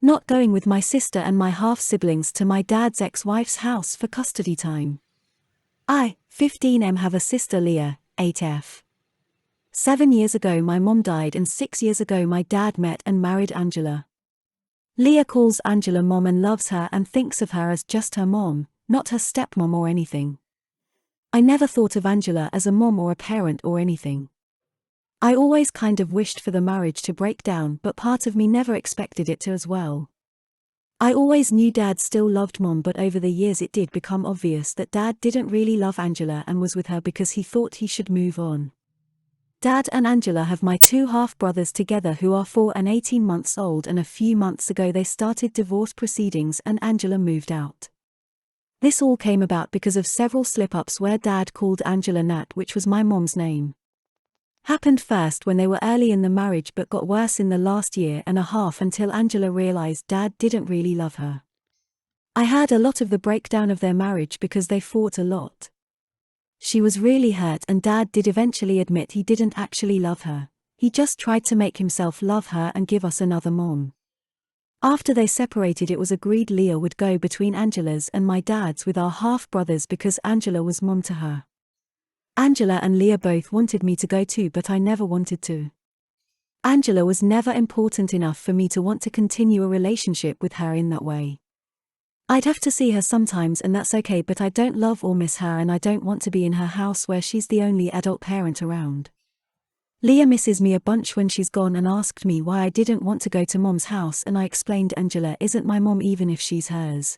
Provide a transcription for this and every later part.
Not going with my sister and my half-siblings to my dad's ex-wife's house for custody time. I, 15M, have a sister Leah, 8F. 7 years ago my mom died and 6 years ago my dad met and married Angela. Leah calls Angela mom and loves her and thinks of her as just her mom, not her stepmom or anything. I never thought of Angela as a mom or a parent or anything. I always kind of wished for the marriage to break down, but part of me never expected it to as well. I always knew Dad still loved Mom, but over the years it did become obvious that Dad didn't really love Angela and was with her because he thought he should move on. Dad and Angela have my two half-brothers together who are 4 and 18 months old, and a few months ago they started divorce proceedings and Angela moved out. This all came about because of several slip-ups where Dad called Angela Nat, which was my mom's name. Happened first when they were early in the marriage but got worse in the last year and a half until Angela realized Dad didn't really love her. I heard a lot of the breakdown of their marriage because they fought a lot. She was really hurt and Dad did eventually admit he didn't actually love her, he just tried to make himself love her and give us another mom. After they separated it was agreed Leah would go between Angela's and my dad's with our half-brothers because Angela was mom to her. Angela and Leah both wanted me to go too, but I never wanted to. Angela was never important enough for me to want to continue a relationship with her in that way. I'd have to see her sometimes and that's okay, but I don't love or miss her and I don't want to be in her house where she's the only adult parent around. Leah misses me a bunch when she's gone and asked me why I didn't want to go to Mom's house, and I explained Angela isn't my mom even if she's hers.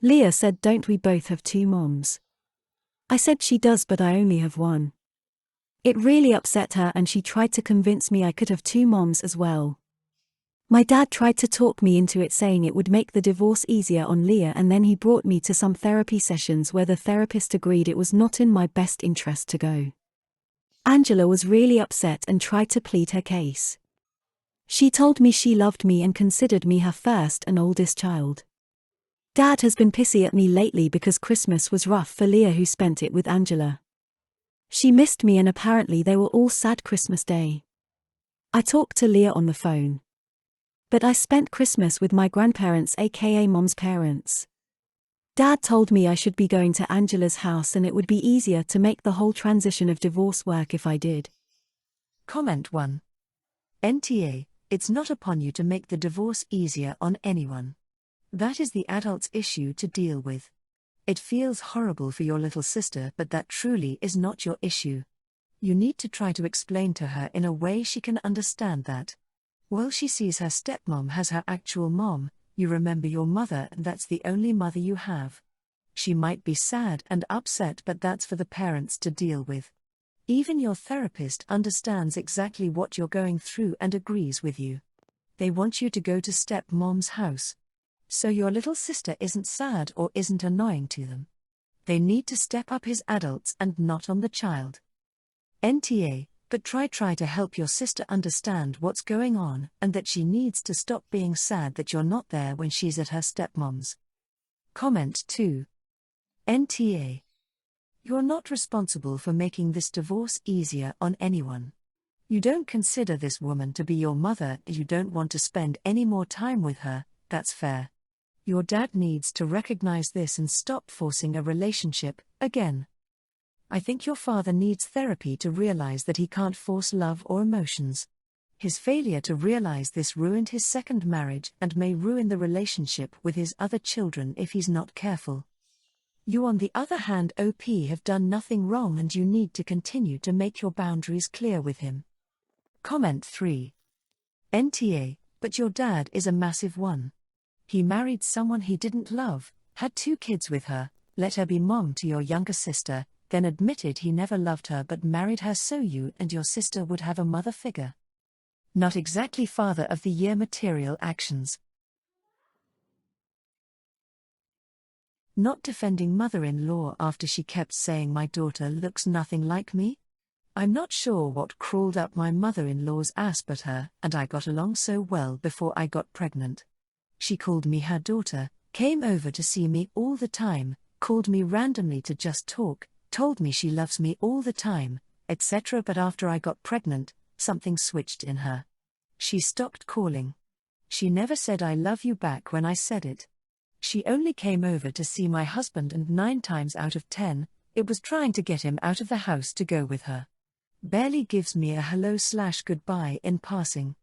Leah said, don't we both have two moms? I said she does but I only have one. It really upset her and she tried to convince me I could have two moms as well. My dad tried to talk me into it, saying it would make the divorce easier on Leah, and then he brought me to some therapy sessions where the therapist agreed it was not in my best interest to go. Angela was really upset and tried to plead her case. She told me she loved me and considered me her first and oldest child. Dad has been pissy at me lately because Christmas was rough for Leah, who spent it with Angela. She missed me and apparently they were all sad Christmas Day. I talked to Leah on the phone. But I spent Christmas with my grandparents, aka Mom's parents. Dad told me I should be going to Angela's house and it would be easier to make the whole transition of divorce work if I did. Comment 1. NTA, it's not upon you to make the divorce easier on anyone. That is the adult's issue to deal with. It feels horrible for your little sister, but that truly is not your issue. You need to try to explain to her in a way she can understand that. While she sees her stepmom as her actual mom, you remember your mother and that's the only mother you have. She might be sad and upset, but that's for the parents to deal with. Even your therapist understands exactly what you're going through and agrees with you. They want you to go to stepmom's house. So your little sister isn't sad or isn't annoying to them. They need to step up as adults and not on the child. NTA, but try to help your sister understand what's going on and that she needs to stop being sad that you're not there when she's at her stepmom's. Comment 2. NTA. You're not responsible for making this divorce easier on anyone. You don't consider this woman to be your mother and you don't want to spend any more time with her, that's fair. Your dad needs to recognize this and stop forcing a relationship, again. I think your father needs therapy to realize that he can't force love or emotions. His failure to realize this ruined his second marriage and may ruin the relationship with his other children if he's not careful. You, on the other hand, OP, have done nothing wrong and you need to continue to make your boundaries clear with him. Comment 3. NTA, but your dad is a massive one. He married someone he didn't love, had 2 kids with her, let her be mom to your younger sister, then admitted he never loved her but married her so you and your sister would have a mother figure. Not exactly father of the year material actions. Not defending mother-in-law after she kept saying my daughter looks nothing like me? I'm not sure what crawled up my mother-in-law's ass, but her and I got along so well before I got pregnant. She called me her daughter, came over to see me all the time, called me randomly to just talk, told me she loves me all the time, etc. But after I got pregnant, something switched in her. She stopped calling. She never said I love you back when I said it. She only came over to see my husband, and 9 times out of 10, it was trying to get him out of the house to go with her. Barely gives me a hello/goodbye in passing.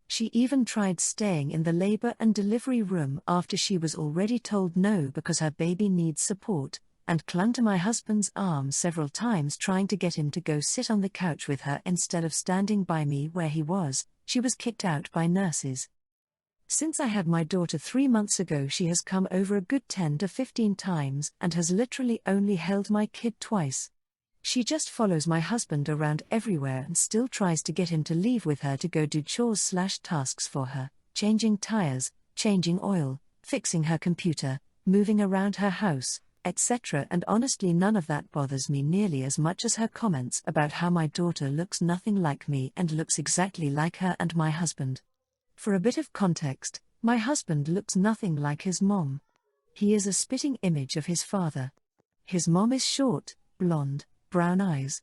She even tried staying in the labor and delivery room after she was already told no because her baby needs support, and clung to my husband's arm several times trying to get him to go sit on the couch with her instead of standing by me where he was. She was kicked out by nurses. Since I had my daughter 3 months ago, she has come over a good 10 to 15 times and has literally only held my kid twice. She just follows my husband around everywhere and still tries to get him to leave with her to go do chores/tasks for her, changing tires, changing oil, fixing her computer, moving around her house, etc. And honestly, none of that bothers me nearly as much as her comments about how my daughter looks nothing like me and looks exactly like her and my husband. For a bit of context, my husband looks nothing like his mom. He is a spitting image of his father. His mom is short, blonde, brown eyes.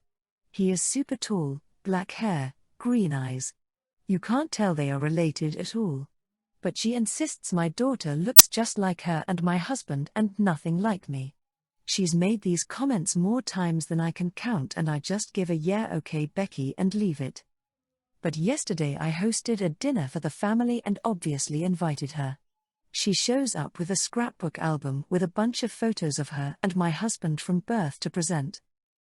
He is super tall, black hair, green eyes. You can't tell they are related at all. But she insists my daughter looks just like her and my husband and nothing like me. She's made these comments more times than I can count, and I just give a "yeah, okay, Becky" and leave it. But yesterday I hosted a dinner for the family and obviously invited her. She shows up with a scrapbook album with a bunch of photos of her and my husband from birth to present.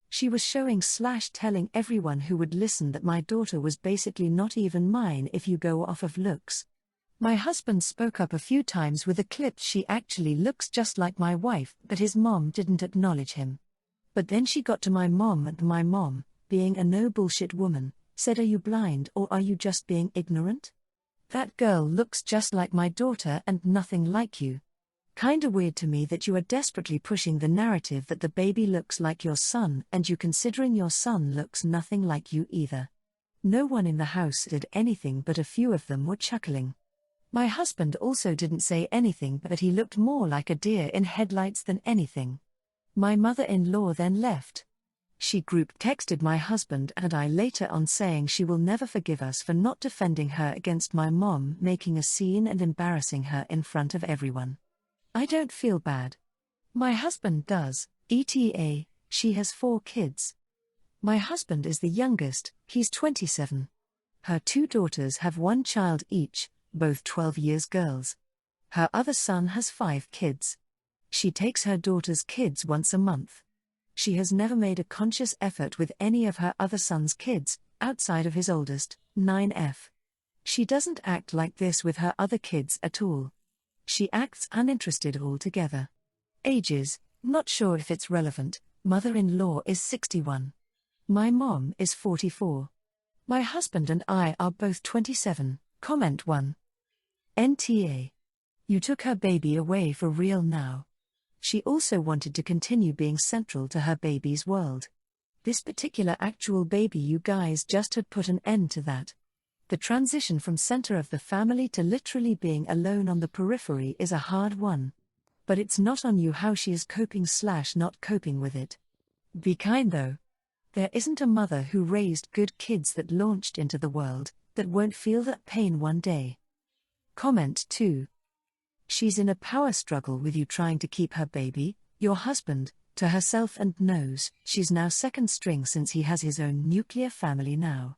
She was showing/telling everyone who would listen that my daughter was basically not even mine if you go off of looks. My husband spoke up a few times with a clip: "She actually looks just like my wife," but his mom didn't acknowledge him. But then she got to my mom, and my mom, being a no bullshit woman, said, "Are you blind or are you just being ignorant? That girl looks just like my daughter and nothing like you." Kinda weird to me that you are desperately pushing the narrative that the baby looks like your son and you considering your son looks nothing like you either. No one in the house did anything, but a few of them were chuckling. My husband also didn't say anything, but he looked more like a deer in headlights than anything. My mother-in-law then left. She group texted my husband and I later on saying she will never forgive us for not defending her against my mom making a scene and embarrassing her in front of everyone. I don't feel bad. My husband does, ETA, she has 4 kids. My husband is the youngest, he's 27. Her 2 daughters have 1 child each, both 12 years girls. Her other son has 5 kids. She takes her daughter's kids once a month. She has never made a conscious effort with any of her other son's kids, outside of his oldest, 9F. She doesn't act like this with her other kids at all. She acts uninterested altogether. Ages, not sure if it's relevant. Mother-in-law is 61. My mom is 44. My husband and I are both 27. Comment 1. NTA. You took her baby away for real now. She also wanted to continue being central to her baby's world. This particular actual baby, you guys just had put an end to that. The transition from center of the family to literally being alone on the periphery is a hard one. But it's not on you how she is coping/not coping with it. Be kind though. There isn't a mother who raised good kids that launched into the world that won't feel that pain one day. Comment 2. She's in a power struggle with you trying to keep her baby, your husband, to herself and knows she's now second string since he has his own nuclear family now.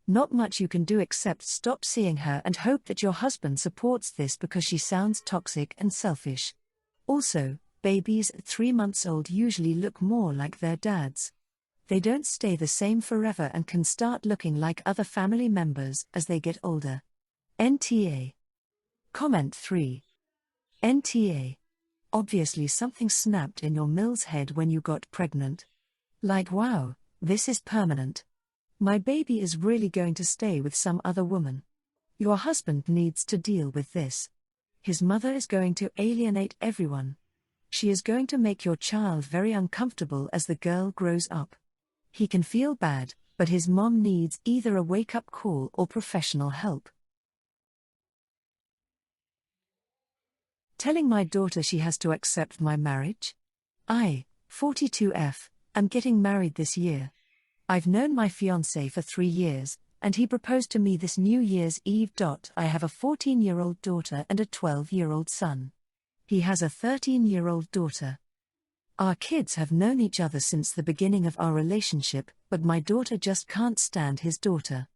Not much you can do except stop seeing her and hope that your husband supports this because she sounds toxic and selfish. Also, babies at 3 months old usually look more like their dads. They don't stay the same forever and can start looking like other family members as they get older. NTA. Comment 3. NTA. Obviously something snapped in your Mills head when you got pregnant. Like, wow, this is permanent. My baby is really going to stay with some other woman. Your husband needs to deal with this. His mother is going to alienate everyone. She is going to make your child very uncomfortable as the girl grows up. He can feel bad, but his mom needs either a wake-up call or professional help. Telling my daughter she has to accept my marriage? I, 42F, am getting married this year. I've known my fiancé for 3 years, and he proposed to me this New Year's Eve. I have a 14-year-old daughter and a 12-year-old son. He has a 13-year-old daughter. Our kids have known each other since the beginning of our relationship, but my daughter just can't stand his daughter.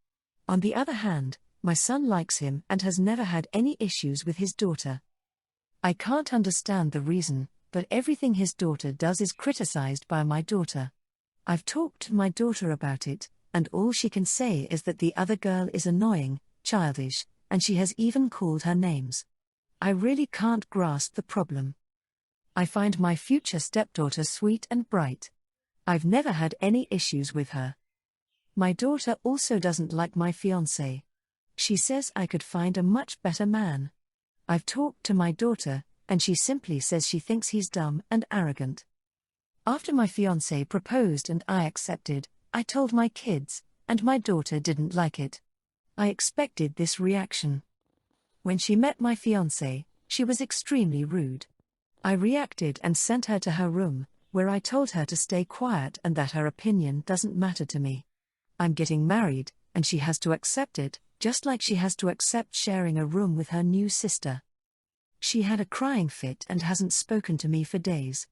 On the other hand, my son likes him and has never had any issues with his daughter. I can't understand the reason, but everything his daughter does is criticized by my daughter. I've talked to my daughter about it, and all she can say is that the other girl is annoying, childish, and she has even called her names. I really can't grasp the problem. I find my future stepdaughter sweet and bright. I've never had any issues with her. My daughter also doesn't like my fiancé. She says I could find a much better man. I've talked to my daughter, and she simply says she thinks he's dumb and arrogant. After my fiancé proposed and I accepted, I told my kids, and my daughter didn't like it. I expected this reaction. When she met my fiancé, she was extremely rude. I reacted and sent her to her room, where I told her to stay quiet and that her opinion doesn't matter to me. I'm getting married, and she has to accept it, just like she has to accept sharing a room with her new sister. She had a crying fit and hasn't spoken to me for days.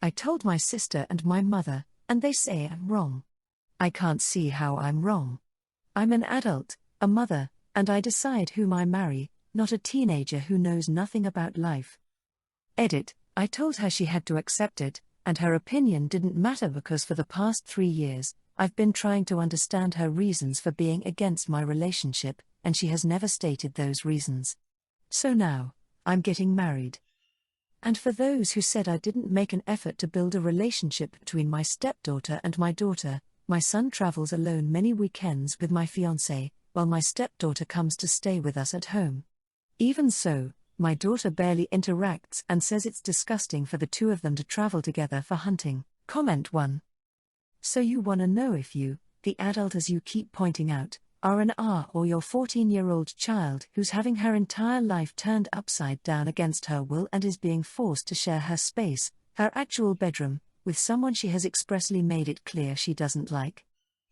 I told my sister and my mother, and they say I'm wrong. I can't see how I'm wrong. I'm an adult, a mother, and I decide whom I marry, not a teenager who knows nothing about life. Edit, I told her she had to accept it, and her opinion didn't matter because for the past 3 years, I've been trying to understand her reasons for being against my relationship, and she has never stated those reasons. So now, I'm getting married. And for those who said I didn't make an effort to build a relationship between my stepdaughter and my daughter, my son travels alone many weekends with my fiancé, while my stepdaughter comes to stay with us at home. Even so, my daughter barely interacts and says it's disgusting for the two of them to travel together for hunting. Comment 1. So you wanna know if you, the adult as you keep pointing out, are an R or your 14-year-old child who's having her entire life turned upside down against her will and is being forced to share her space, her actual bedroom, with someone she has expressly made it clear she doesn't like.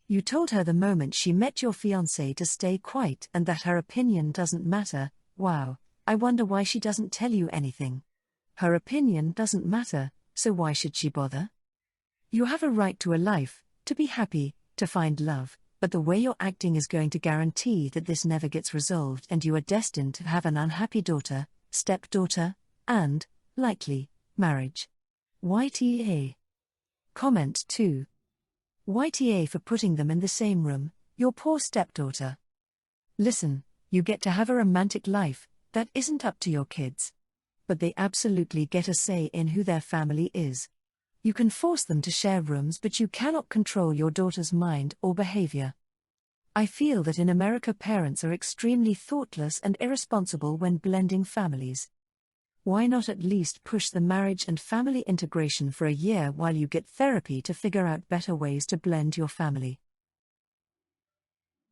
You told her the moment she met your fiancé to stay quiet and that her opinion doesn't matter. Wow, I wonder why she doesn't tell you anything. Her opinion doesn't matter, so why should she bother? You have a right to a life, to be happy, to find love, but the way you're acting is going to guarantee that this never gets resolved and you are destined to have an unhappy daughter, stepdaughter, and, likely, marriage. YTA. Comment 2. YTA for putting them in the same room, your poor stepdaughter. Listen, you get to have a romantic life, that isn't up to your kids. But they absolutely get a say in who their family is. You can force them to share rooms, but you cannot control your daughter's mind or behavior. I feel that in America parents are extremely thoughtless and irresponsible when blending families. Why not at least push the marriage and family integration for a year while you get therapy to figure out better ways to blend your family?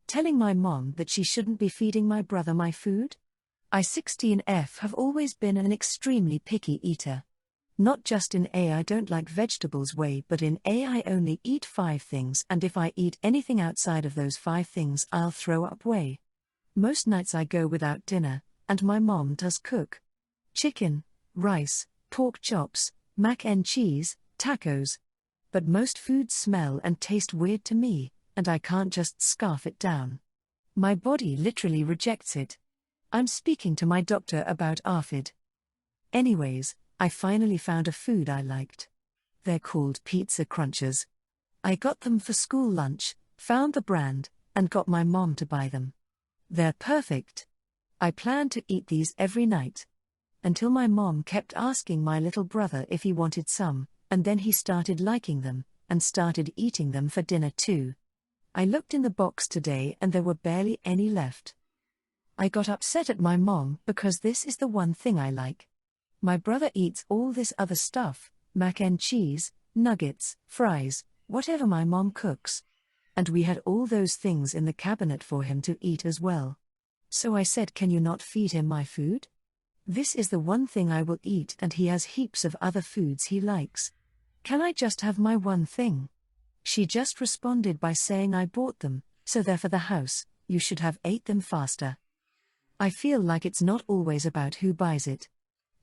Telling my mom that she shouldn't be feeding my brother my food? I 16F have always been an extremely picky eater. Not just in A I don't like vegetables way, but in A I only eat 5 things, and if I eat anything outside of those 5 things I'll throw up way. Most nights I go without dinner, and my mom does cook. Chicken, rice, pork chops, mac and cheese, tacos. But most foods smell and taste weird to me, and I can't just scarf it down. My body literally rejects it. I'm speaking to my doctor about ARFID. Anyways, I finally found a food I liked. They're called Pizza Crunchers. I got them for school lunch, found the brand, and got my mom to buy them. They're perfect. I plan to eat these every night. Until my mom kept asking my little brother if he wanted some, and then he started liking them, and started eating them for dinner too. I looked in the box today and there were barely any left. I got upset at my mom because this is the one thing I like. My brother eats all this other stuff, mac and cheese, nuggets, fries, whatever my mom cooks. And we had all those things in the cabinet for him to eat as well. So I said, can you not feed him my food? This is the one thing I will eat and he has heaps of other foods he likes. Can I just have my one thing? She just responded by saying I bought them, So they're for the house, you should have ate them faster. I feel like it's not always about who buys it.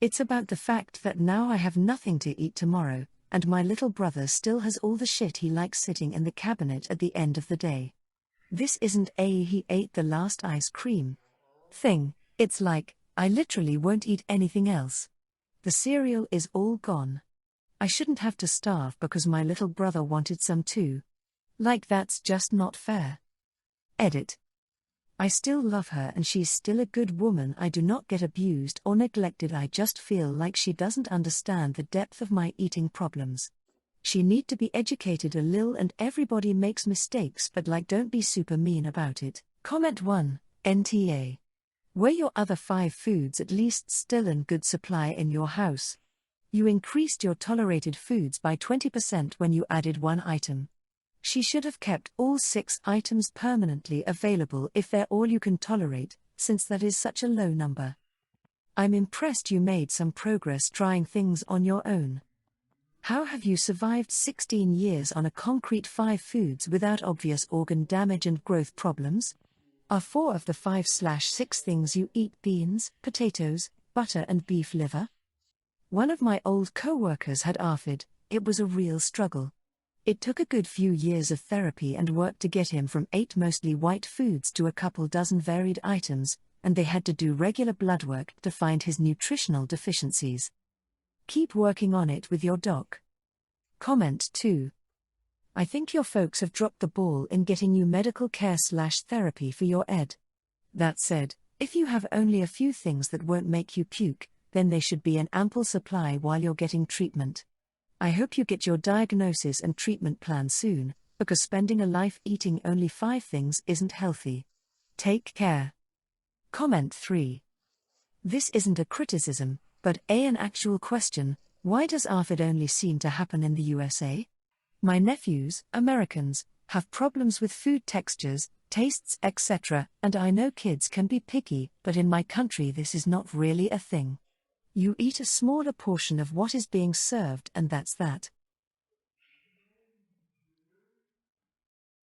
It's about the fact that now I have nothing to eat tomorrow, and my little brother still has all the shit he likes sitting in the cabinet at the end of the day. This isn't a he ate the last ice cream thing, it's like, I literally won't eat anything else. The cereal is all gone. I shouldn't have to starve because my little brother wanted some too. Like, that's just not fair. Edit. I still love her and she's still a good woman. I do not get abused or neglected. I just feel like she doesn't understand the depth of my eating problems. She need to be educated a lil, and everybody makes mistakes, but like, don't be super mean about it. Comment 1, NTA. Were your other 5 foods at least still in good supply in your house? You increased your tolerated foods by 20% when you added 1 item. She should have kept all 6 items permanently available if they're all you can tolerate, since that is such a low number. I'm impressed you made some progress trying things on your own. How have you survived 16 years on a concrete 5 foods without obvious organ damage and growth problems? Are 4 of the 5/6 things you eat beans, potatoes, butter and beef liver? One of my old co-workers had ARFID. It was a real struggle. It took a good few years of therapy and work to get him from 8 mostly white foods to a couple dozen varied items, and they had to do regular blood work to find his nutritional deficiencies. Keep working on it with your doc. Comment 2. I think your folks have dropped the ball in getting you medical care/therapy for your ED. That said, if you have only a few things that won't make you puke, then they should be in ample supply while you're getting treatment. I hope you get your diagnosis and treatment plan soon, because spending a life eating only 5 things isn't healthy. Take care. Comment 3. This isn't a criticism, but an actual question. Why does ARFID only seem to happen in the USA? My nephews, Americans, have problems with food textures, tastes, etc., and I know kids can be picky, but in my country this is not really a thing. You eat a smaller portion of what is being served and that's that.